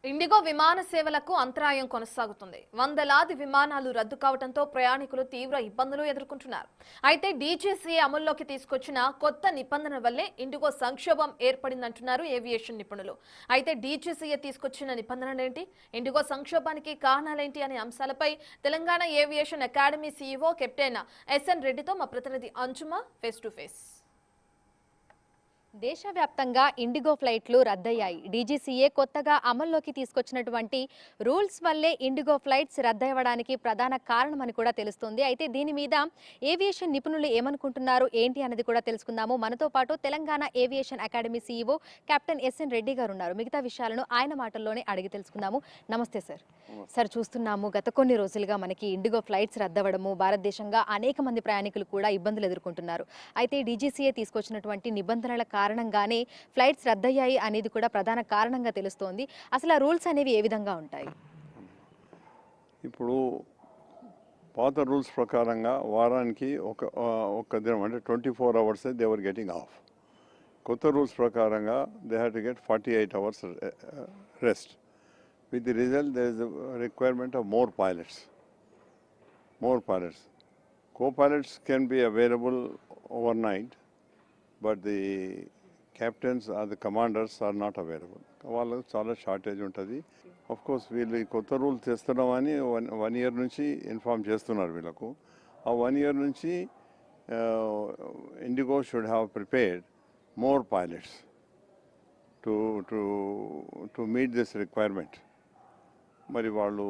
IndiGo విమాన సేవలకు అంతరాయం కొనసాగుతుంది. వందలాది విమానాలు రద్దు కావడంతో ప్రయాణికులు తీవ్ర ఇబ్బందులు ఎదుర్కొంటున్నారు. అయితే డీజీసీఏ అమల్లోకి తీసుకొచ్చిన కొత్త నిబంధనల వల్లే ఇండిగో సంక్షోభం ఏర్పడిందంటున్నారు ఏవియేషన్ నిపుణులు. అయితే డీజీసీఏ తీసుకొచ్చిన నిబంధనలేంటి, ఇండిగో సంక్షోభానికి కారణాలేంటి అనే అంశాలపై Telangana aviation academy CEO captain SN రెడ్డితో మా ప్రతినిధి అంజుమ ఫేస్ టు ఫేస్. దేశవ్యాప్తంగా ఇండిగో ఫ్లైట్లు రద్దయ్యాయి. డీజీసీఏ కొత్తగా అమల్లోకి తీసుకొచ్చినటువంటి రూల్స్ వల్లే ఇండిగో ఫ్లైట్స్ రద్దయ్యడానికి ప్రధాన కారణమని కూడా తెలుస్తుంది. అయితే దీని మీద ఏవియేషన్ నిపుణులు ఏమనుకుంటున్నారు ఏంటి అనేది కూడా తెలుసుకుందాము. మనతో పాటు Telangana aviation academy CEO captain SN Reddy garu ఉన్నారు. మిగతా విషయాలను ఆయన మాటల్లోనే అడిగి తెలుసుకుందాము. నమస్తే సార్. సార్, చూస్తున్నాము గత కొన్ని రోజులుగా మనకి ఇండిగో ఫ్లైట్స్ రద్దవడము, భారతదేశంగా అనేక మంది ప్రయాణికులు కూడా ఇబ్బందులు ఎదుర్కొంటున్నారు. అయితే డీజీసీఏ తీసుకొచ్చినటువంటి నిబంధనల కారణంగానే ఫ్లైట్స్ రద్దయ్యాయి అనేది కూడా ప్రధాన కారణంగా తెలుస్తోంది. అసలు ఆ రూల్స్ అనేవి ఏ విధంగా ఉంటాయి? ఇప్పుడు పాత రూల్స్ ప్రకారంగా వారానికి ఒక దినం అంటే 24 hours they were getting off. కొత్త రూల్స్ ప్రకారంగా they have to get 48 hours rest. With the result there is requirement of more pilots. Co-pilots can be available overnight, but the captains or the commanders are not available. వాళ్ళకు చాలా shortage ఉంటుంది. Of course వీళ్ళు కొత్త rule చేస్తున్నామని one year నుంచి inform చేస్తున్నారు వీళ్ళకు. ఆ 1 year నుంచి IndiGo should have prepared more pilots to meet this requirement. మరి వాళ్ళు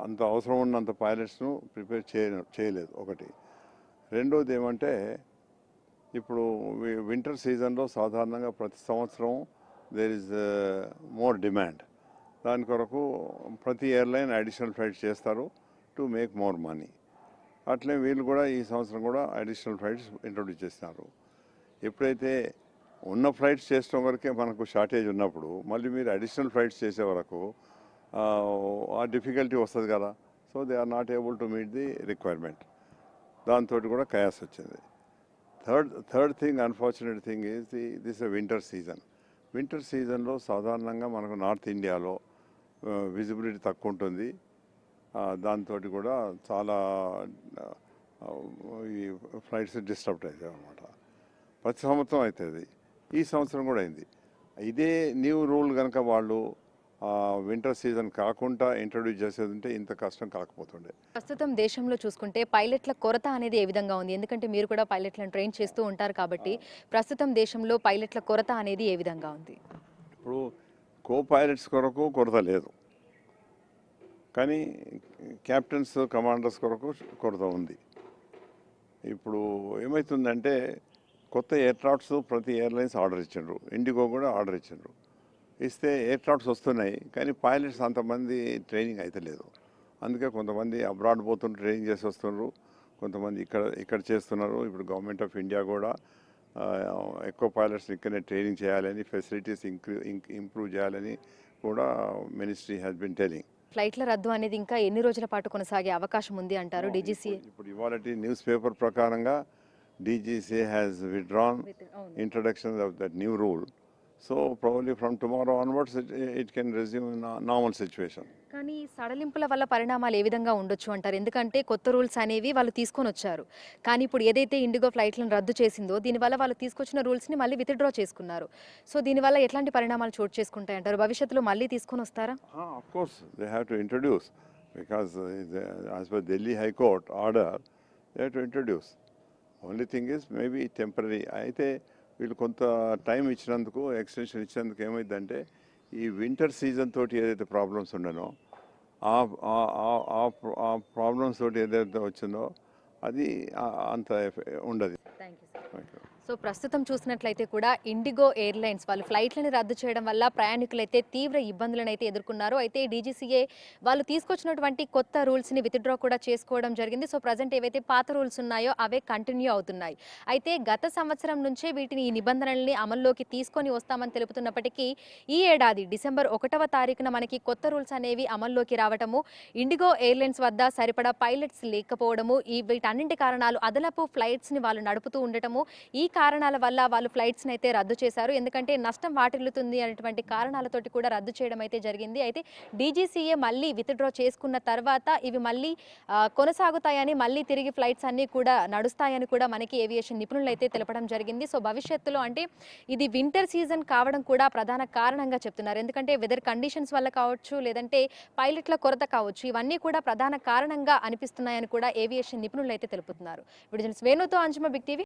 అంత అవసరం ఉన్నంత పైలట్స్ను ప్రిపేర్ చేయలేదు ఒకటి. రెండోది ఏమంటే, ఇప్పుడు వింటర్ సీజన్లో సాధారణంగా ప్రతి సంవత్సరం దేర్ ఈజ్ మోర్ డిమాండ్. దాని కొరకు ప్రతి ఎయిర్లైన్ అడిషనల్ ఫ్లైట్స్ చేస్తారు టు మేక్ మోర్ మనీ. అట్లే వీళ్ళు కూడా ఈ సంవత్సరం కూడా అడిషనల్ ఫ్లైట్స్ ఇంట్రొడ్యూస్ చేస్తున్నారు. ఎప్పుడైతే ఉన్న ఫ్లైట్స్ చేసడం వరకే మనకు షార్టేజ్ ఉన్నప్పుడు మళ్ళీ మీరు అడిషనల్ ఫ్లైట్స్ చేసే వరకు ఆ డిఫికల్టీ వస్తుంది కదా. So they are not able to meet the requirement. దాంతో కూడా కయాస్ వచ్చింది. Third thing, unfortunate thing is this winter season. Winter సీజన్లో సాధారణంగా మనకు నార్త్ ఇండియాలో విజిబిలిటీ తక్కువ ఉంటుంది. దాంతో కూడా చాలా ఈ ఫ్లైట్స్ డిస్టర్బ్ అవుతాయి అన్నమాట. ప్రతి సంవత్సరం అవుతుంది, ఈ సంవత్సరం కూడా అయింది. ఇదే న్యూ రూల్ కనుక వాళ్ళు వింటర్ సీజన్ కాకుండా ఇంట్రొడ్యూస్ చేసేది ఉంటే ఇంత కష్టం కాకపోతుండే. ప్రస్తుతం దేశంలో చూసుకుంటే పైలట్ల కొరత అనేది ఏ విధంగా ఉంది? ఎందుకంటే మీరు కూడా పైలట్లను ట్రైన్ చేస్తూ ఉంటారు కాబట్టి ప్రస్తుతం దేశంలో పైలట్ల కొరత అనేది ఏ విధంగా ఉంది? ఇప్పుడు కో పైలట్స్ కొరకు కొరత లేదు, కానీ క్యాప్టెన్స్ కమాండర్స్ కొరకు కొరత ఉంది. ఇప్పుడు ఏమవుతుందంటే, కొత్త ఎయిర్క్రాఫ్ట్స్ ప్రతి ఎయిర్లైన్స్ ఆర్డర్ ఇచ్చిండ్రు, ఇండిగో కూడా ఆర్డర్ ఇచ్చిండ్రు. ఇస్తే ఎయిర్క్రాఫ్ట్స్ వస్తున్నాయి, కానీ పైలట్స్ అంతమంది ట్రైనింగ్ అయితే లేదు. అందుకే కొంతమంది అబ్రాడ్ పోతుండ్రు, ట్రైనింగ్ చేసి వస్తున్నారు, కొంతమంది ఇక్కడ చేస్తున్నారు. ఇప్పుడు గవర్నమెంట్ ఆఫ్ ఇండియా కూడా ఎక్కువ పైలట్స్ ఇక్కడనే ట్రైనింగ్ చేయాలని, ఫెసిలిటీస్ ఇంప్రూవ్ చేయాలని కూడా మినిస్ట్రీ హ్యాస్ బిన్ టెలింగ్. ఫ్లైట్ల రద్దు అనేది ఇంకా ఎన్ని రోజుల పాటు కొనసాగే అవకాశం ఉంది అంటారు డీజీసీఏ? ఇప్పుడు ఇవాళ న్యూస్ పేపర్ ప్రకారంగా DGCA has withdrawn introduction of that new rule. So probably from tomorrow onwards it can resume in a normal situation. కానీ సడలింపుల వల్ల పరిణామాలు ఏ విధంగా ఉండొచ్చు అంటారు? ఎందుకంటే కొత్త రూల్స్ అనేవి వాళ్ళు తీసుకొని వచ్చారు, కానీ ఇప్పుడు ఏదైతే ఇండిగో ఫ్లైట్లను రద్దు చేసిందో దీనివల్ల వాళ్ళు తీసుకొచ్చిన రూల్స్ని మళ్ళీ విత్డ్రా చేసుకున్నారు. సో దీనివల్ల ఎట్లాంటి పరిణామాలు చోటు చేసుకుంటాయి అంటారు? భవిష్యత్తులో మళ్ళీ తీసుకొని వస్తారా? Of course they have to introduce, because as per Delhi High Court order they have to introduce. Only thing is maybe temporary. అయితే వీళ్ళు కొంత టైం ఇచ్చినందుకు, ఎక్స్టెన్షన్ ఇచ్చినందుకు ఏమైందంటే, ఈ వింటర్ సీజన్ తోటి ఏదైతే ప్రాబ్లమ్స్ ఉండనో ఆ ప్రాబ్లమ్స్ తోటి ఏదైతే వచ్చిందో అది అంత ఉండదు. సో ప్రస్తుతం చూసినట్లయితే కూడా ఇండిగో ఎయిర్లైన్స్ వాళ్ళు ఫ్లైట్లను రద్దు చేయడం వల్ల ప్రయాణికులైతే తీవ్ర ఇబ్బందులను అయితే ఎదుర్కొన్నారు. అయితే డీజీసీఏ వాళ్ళు తీసుకొచ్చినటువంటి కొత్త రూల్స్ని విత్డ్రా కూడా చేసుకోవడం జరిగింది. సో ప్రజెంట్ ఏవైతే పాత రూల్స్ ఉన్నాయో అవే కంటిన్యూ అవుతున్నాయి. అయితే గత సంవత్సరం నుంచే వీటిని ఈ నిబంధనల్ని అమల్లోకి తీసుకొని వస్తామని తెలుపుతున్నప్పటికీ ఈ ఏడాది డిసెంబర్ 1వ తారీఖున మనకి కొత్త రూల్స్ అనేవి అమల్లోకి రావటము, ఇండిగో ఎయిర్లైన్స్ వద్ద సరిపడా పైలట్స్ లేకపోవడము, వీటన్నింటి కారణాలు అదనపు ఫ్లైట్స్ని వాళ్ళు నడుపుతూ ఉండటము, ఈ కారణాల వల్ల వాళ్ళు ఫ్లైట్స్ని అయితే రద్దు చేశారు. ఎందుకంటే నష్టం వాటిల్లుతుంది అనేటువంటి కారణాలతోటి కూడా రద్దు చేయడం అయితే జరిగింది. అయితే డీజీసీఏ మళ్ళీ విత్డ్రా చేసుకున్న తర్వాత ఇవి మళ్ళీ కొనసాగుతాయని, మళ్ళీ తిరిగి ఫ్లైట్స్ అన్నీ కూడా నడుస్తాయని కూడా మనకి ఏవియేషన్ నిపుణులు అయితే తెలపడం జరిగింది. సో భవిష్యత్తులో అంటే ఇది వింటర్ సీజన్ కావడం కూడా ప్రధాన కారణంగా చెప్తున్నారు. ఎందుకంటే వెదర్ కండిషన్స్ వల్ల కావచ్చు, లేదంటే పైలట్ల కొరత కావచ్చు, ఇవన్నీ కూడా ప్రధాన కారణంగా అనిపిస్తున్నాయని కూడా ఏవియేషన్ నిపుణులు అయితే తెలుపుతున్నారు. వీడియో జర్నలిస్ట్ వేణుతో అంజుమ, బిగ్ టీవీ.